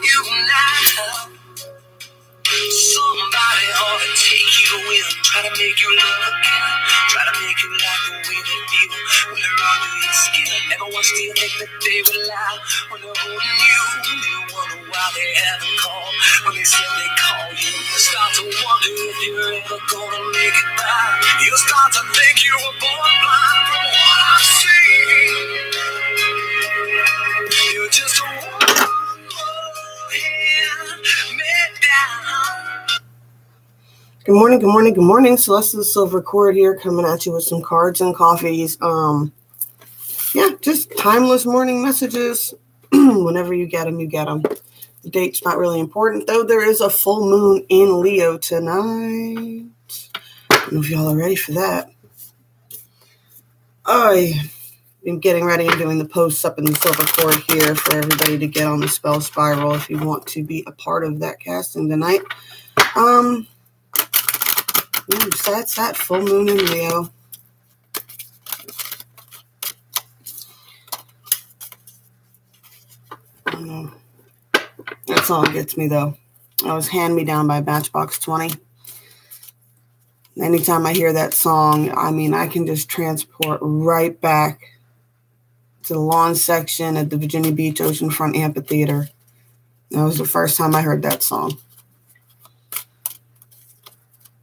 you now. Somebody ought to take you in, try to make you love again, try to make you like the way they feel when they're under your skin. Never once do you think that they will lie when they're holding you. You wonder why they haven't called when they said they call you. You start to wonder if you're ever gonna make it back. You start to think you were born blind from what I've seen. You're just a one more hand me down. Good morning, good morning, good morning. Celeste the Silver Cord here, coming at you with some cards and coffees. Yeah, just timeless morning messages. Whenever you get them, you get them. The date's not really important, though there is a full moon in Leo tonight. I don't know if y'all are ready for that. I've been getting ready and doing the posts up in the Silver Cord here for everybody to get on the spell spiral if you want to be a part of that casting tonight. That's that full moon in Leo. That song gets me, though. I was Hand Me Down by Matchbox 20. Anytime I hear that song, I mean, I can just transport right back to the lawn section at the Virginia Beach Oceanfront Amphitheater. That was the first time I heard that song.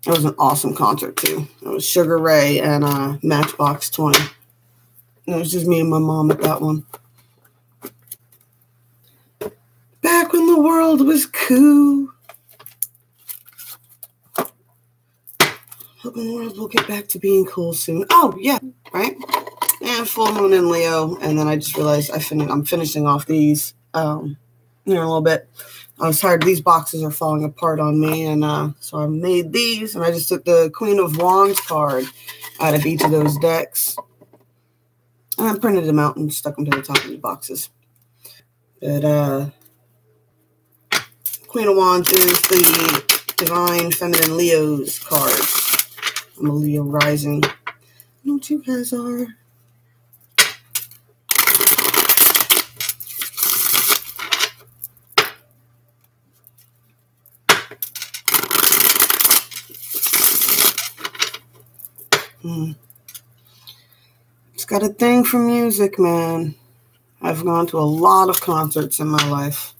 It was an awesome concert, too. It was Sugar Ray and Matchbox 20. It was just me and my mom at that one. Back when the world was cool. Hoping the world will get back to being cool soon. Oh, yeah, right? And full moon in Leo. And then I just realized I'm finishing off these in a little bit. I was tired. These boxes are falling apart on me, and so I made these, and I just took the Queen of Wands card out of each of those decks, and I printed them out and stuck them to the top of the boxes. But Queen of Wands is the Divine Feminine Leo's card. I'm a Leo rising. I know what you guys are. It's got a thing for music, man. I've gone to a lot of concerts in my life.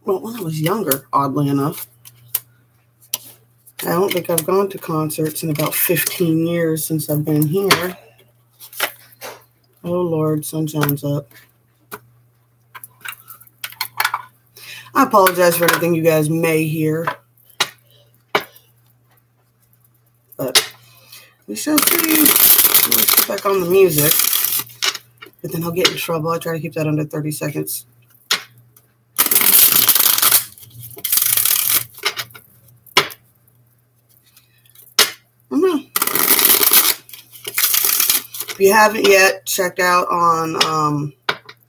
Well, when I was younger, oddly enough. I don't think I've gone to concerts in about 15 years since I've been here. Oh, Lord, sunshine's up. I apologize for anything you guys may hear. But we shall see. Let's get back on the music. But then I'll get in trouble. I try to keep that under 30 seconds. If you haven't yet, check out on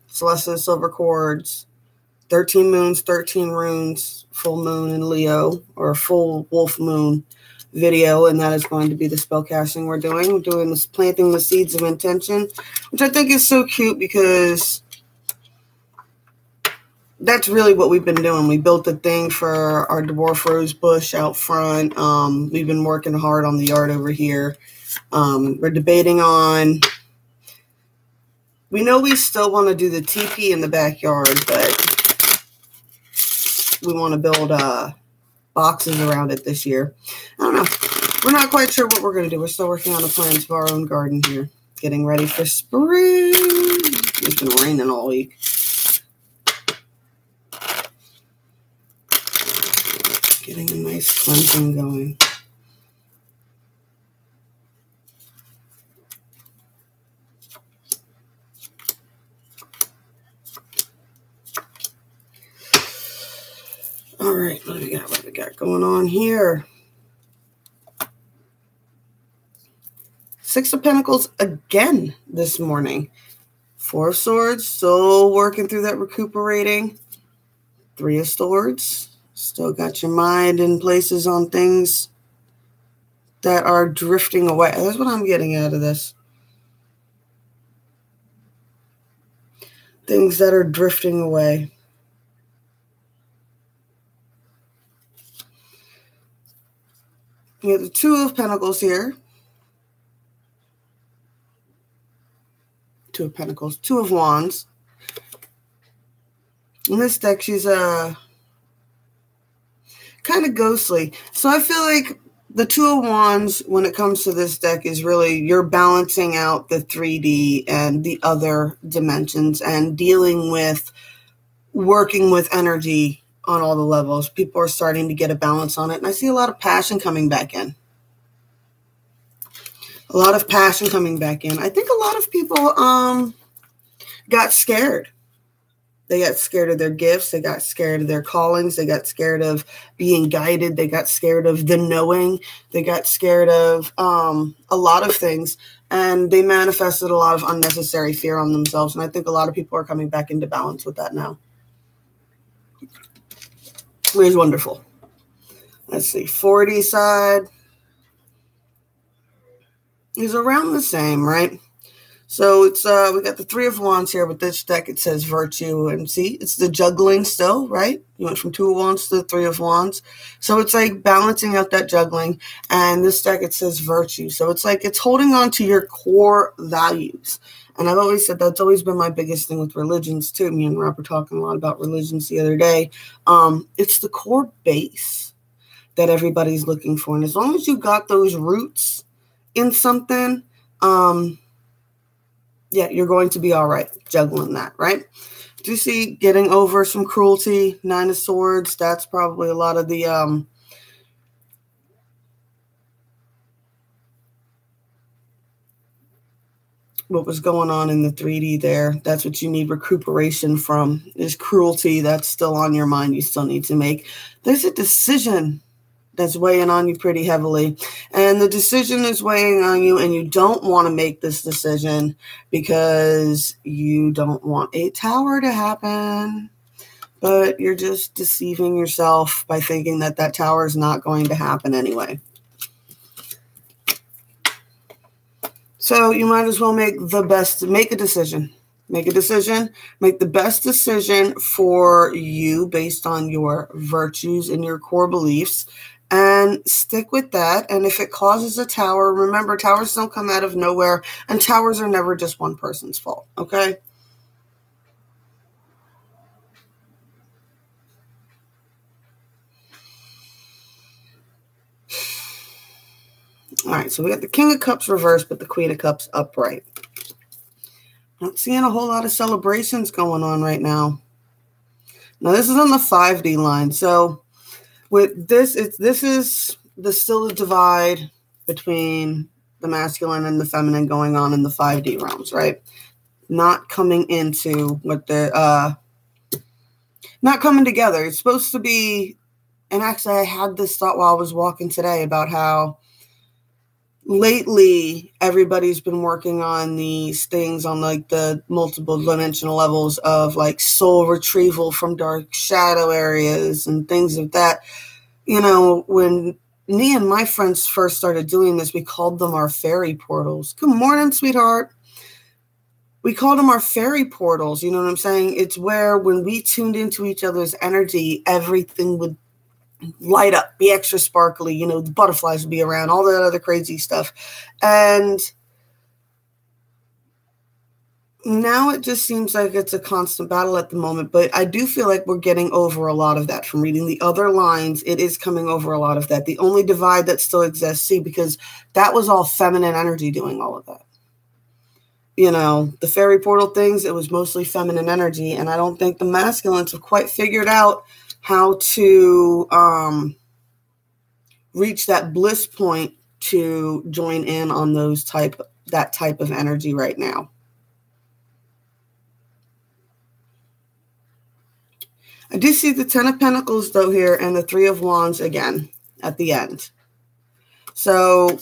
Celeste Silver Cords, 13 Moons, 13 Runes, full moon in Leo, or full wolf moon video, and that is going to be the spell casting we're doing. We're doing this planting the seeds of intention, which I think is so cute because that's really what we've been doing. We built a thing for our dwarf rose bush out front. We've been working hard on the yard over here. We're debating on, we know we still want to do the teepee in the backyard, but we want to build boxes around it this year. I don't know. We're not quite sure what we're going to do. We're still working on the plans for our own garden here. Getting ready for spring. It's been raining all week. Getting a nice cleansing going. All right, what do we got? What do we got going on here? Six of Pentacles again this morning. Four of Swords, still working through that recuperating. Three of Swords, still got your mind in places on things that are drifting away. That's what I'm getting out of this. Things that are drifting away. We have the Two of Pentacles here. Two of Pentacles, Two of Wands. In this deck, she's kind of ghostly. So I feel like the Two of Wands, when it comes to this deck, is really you're balancing out the 3D and the other dimensions and dealing with working with energy on all the levels. People are starting to get a balance on it. And I see a lot of passion coming back in. A lot of passion coming back in. I think a lot of people got scared. They got scared of their gifts. They got scared of their callings. They got scared of being guided. They got scared of the knowing. They got scared of a lot of things. And they manifested a lot of unnecessary fear on themselves. And I think a lot of people are coming back into balance with that now. Which is wonderful. Let's see. 4D side is around the same, right? So it's we got the Three of Wands here. With this deck, it says virtue. And see, it's the juggling still, right? You went from Two of Wands to the Three of Wands. So it's like balancing out that juggling. And this deck, it says virtue. So it's like it's holding on to your core values. And I've always said that's always been my biggest thing with religions, too. Me and Rob were talking a lot about religions the other day. It's the core base that everybody's looking for. And as long as you got those roots in something, yeah, you're going to be all right juggling that, right? Do you see getting over some cruelty? Nine of Swords, that's probably a lot of the what was going on in the 3D there. That's what you need recuperation from, is cruelty. That's still on your mind. You still need to make. There's a decision that's weighing on you pretty heavily. And the decision is weighing on you, and you don't want to make this decision because you don't want a tower to happen. But you're just deceiving yourself by thinking that that tower is not going to happen anyway. So you might as well make a decision. Make a decision, make the best decision for you based on your virtues and your core beliefs, and stick with that. And if it causes a tower, remember, towers don't come out of nowhere, and towers are never just one person's fault, okay? All right, so we got the King of Cups reversed, but the Queen of Cups upright. Not seeing a whole lot of celebrations going on right now. Now, this is on the 5D line. So with this, this is still the divide between the masculine and the feminine going on in the 5D realms, right? Not coming into what the not coming together. It's supposed to be, and actually I had this thought while I was walking today about how lately everybody's been working on these things on like the multiple dimensional levels of like soul retrieval from dark shadow areas and things of that. You know, when me and my friends first started doing this, we called them our fairy portals. Good morning, sweetheart. We called them our fairy portals. You know what I'm saying? It's where when we tuned into each other's energy, everything would light up, be extra sparkly, you know, the butterflies would be around, all that other crazy stuff. And now it just seems like it's a constant battle at the moment, but I do feel like we're getting over a lot of that. From reading the other lines, it is coming over a lot of that. The only divide that still exists, see, because that was all feminine energy doing all of that. You know, the fairy portal things, it was mostly feminine energy, and I don't think the masculines have quite figured out how to reach that bliss point to join in on that type of energy right now. I do see the Ten of Pentacles though here, and the Three of Wands again at the end. So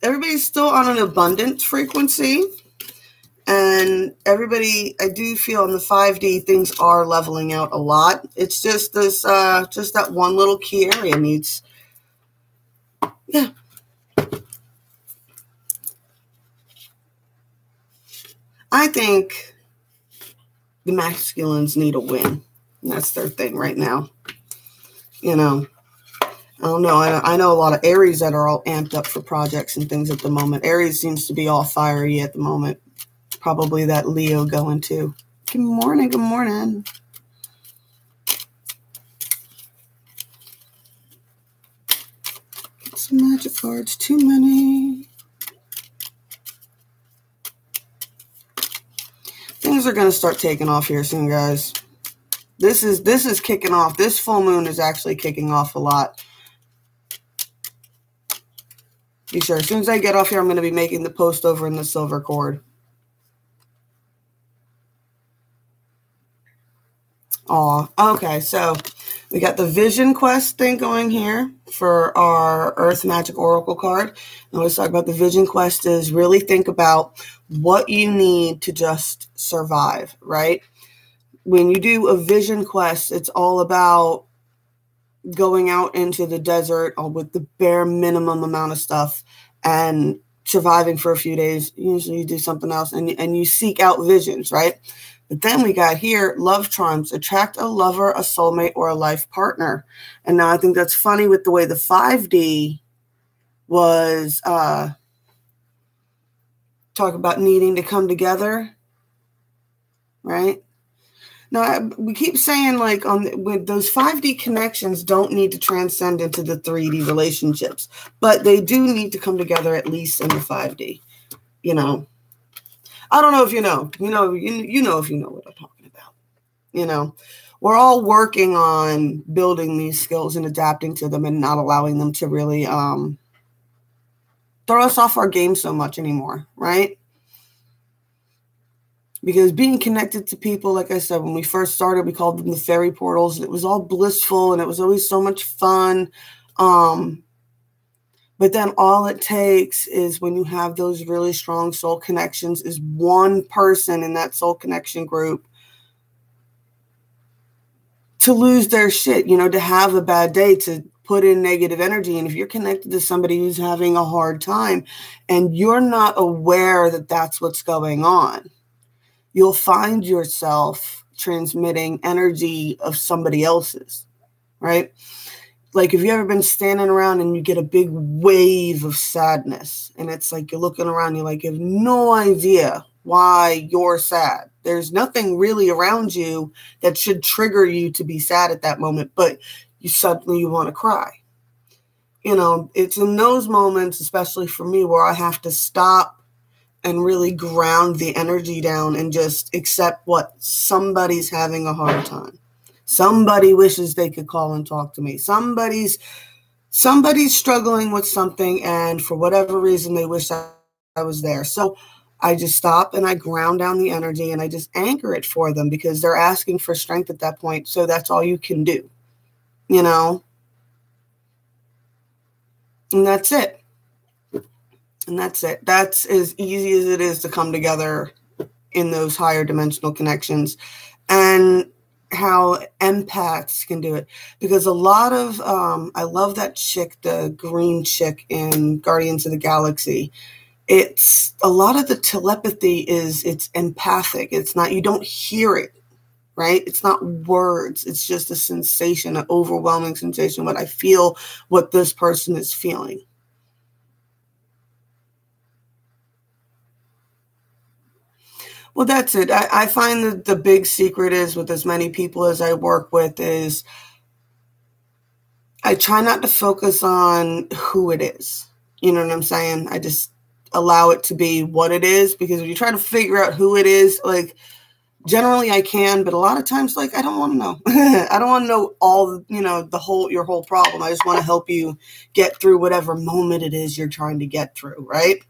everybody's still on an abundance frequency. And everybody, I do feel in the 5D, things are leveling out a lot. It's just this, just that one little key area needs, yeah. I think the masculines need a win. And that's their thing right now. You know, I don't know. I know a lot of Aries that are all amped up for projects and things at the moment. Aries seems to be all fiery at the moment. Probably that Leo going too. Good morning. Good morning. Get some magic cards. Too many. Things are going to start taking off here soon, guys. This is kicking off. This full moon is actually kicking off a lot. Be sure, as soon as I get off here, I'm going to be making the post over in the silver cord. Oh, okay. So we got the Vision Quest thing going here for our Earth Magic Oracle card. And let's talk about the Vision Quest is really think about what you need to just survive, right? When you do a Vision Quest, it's all about going out into the desert with the bare minimum amount of stuff and surviving for a few days. Usually you do something else and you seek out visions, right? But then we got here, love charms, attract a lover, a soulmate, or a life partner. And now I think that's funny with the way the 5D was talk about needing to come together, right? Now, we keep saying like with those 5D connections don't need to transcend into the 3D relationships, but they do need to come together at least in the 5D, you know. I don't know if you know if you know what I'm talking about. You know, we're all working on building these skills and adapting to them and not allowing them to really throw us off our game so much anymore, right? Because being connected to people, like I said, when we first started, we called them the fairy portals. It was all blissful and it was always so much fun. But then all it takes is when you have those really strong soul connections is one person in that soul connection group to lose their shit, you know, to have a bad day, to put in negative energy. And if you're connected to somebody who's having a hard time and you're not aware that that's what's going on, you'll find yourself transmitting energy of somebody else's, right? Like if you've ever been standing around and you get a big wave of sadness and it's like you're looking around, you're like, you have no idea why you're sad. There's nothing really around you that should trigger you to be sad at that moment, but you suddenly want to cry. You know, it's in those moments, especially for me, where I have to stop and really ground the energy down and just accept what somebody's having a hard time. Somebody wishes they could call and talk to me. Somebody's struggling with something, and for whatever reason, they wish I was there. So I just stop and I ground down the energy and I just anchor it for them because they're asking for strength at that point. So that's all you can do, you know? And that's it. And that's it. That's as easy as it is to come together in those higher dimensional connections and how empaths can do it. Because a lot of, I love that chick, the green chick in Guardians of the Galaxy. It's a lot of the telepathy it's empathic. It's not, you don't hear it, right? It's not words. It's just a sensation, an overwhelming sensation. What I feel, what this person is feeling. Well, that's it. I find that the big secret is with as many people as I work with is I try not to focus on who it is. You know what I'm saying? I just allow it to be what it is, because if you try to figure out who it is, like generally I can, but a lot of times, like, I don't want to know. I don't want to know all, you know, your whole problem. I just want to help you get through whatever moment it is you're trying to get through, right?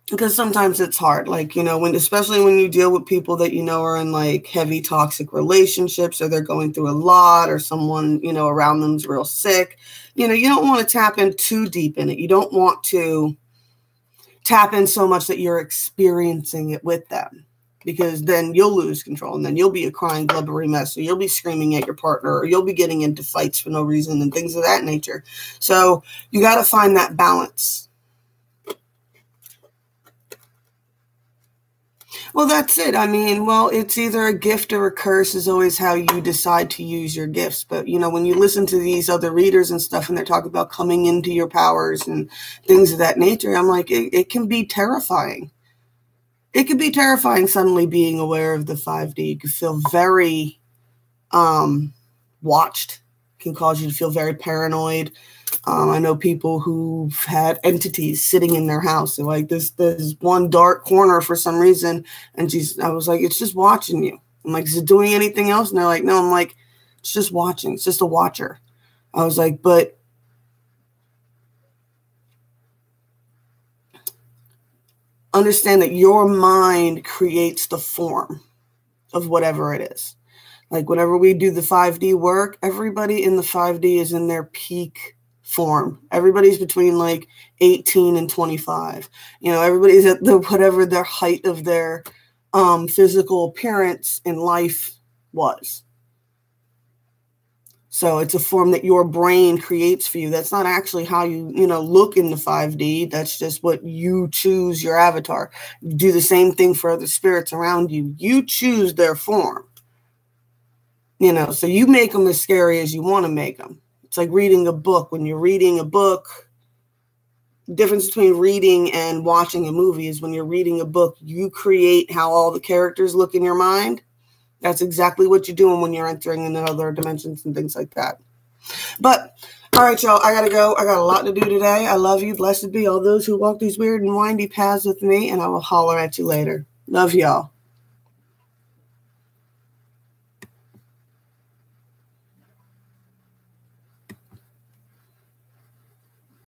Because sometimes it's hard, like, you know, especially when you deal with people that, you know, are in like heavy toxic relationships, or they're going through a lot, or someone, you know, around them's real sick. You know, you don't want to tap in too deep in it. You don't want to tap in so much that you're experiencing it with them, because then you'll lose control and then you'll be a crying, blubbery mess, or you'll be screaming at your partner, or you'll be getting into fights for no reason and things of that nature. So you got to find that balance. Well, that's it. I mean, well, it's either a gift or a curse is always how you decide to use your gifts. But, you know, when you listen to these other readers and stuff and they're talking about coming into your powers and things of that nature, I'm like, it can be terrifying. It can be terrifying suddenly being aware of the 5D. You can feel very watched. It can cause you to feel very paranoid. I know people who've had entities sitting in their house. They're like, there's one dark corner for some reason. And I was like, it's just watching you. I'm like, is it doing anything else? And they're like, no. I'm like, it's just watching. It's just a watcher. I was like, but understand that your mind creates the form of whatever it is. Like whenever we do the 5D work, everybody in the 5D is in their peak form. Everybody's between like 18 and 25. You know, everybody's at the whatever their height of their physical appearance in life was. So it's a form that your brain creates for you. That's not actually how you look in the 5D. That's just what you choose your avatar. You do the same thing for other spirits around you. You choose their form. You know, so you make them as scary as you want to make them. It's like reading a book. When you're reading a book, the difference between reading and watching a movie is when you're reading a book, you create how all the characters look in your mind. That's exactly what you're doing when you're entering into other dimensions and things like that. But, all right, y'all, I got to go. I got a lot to do today. I love you. Blessed be all those who walk these weird and windy paths with me, and I will holler at you later. Love y'all.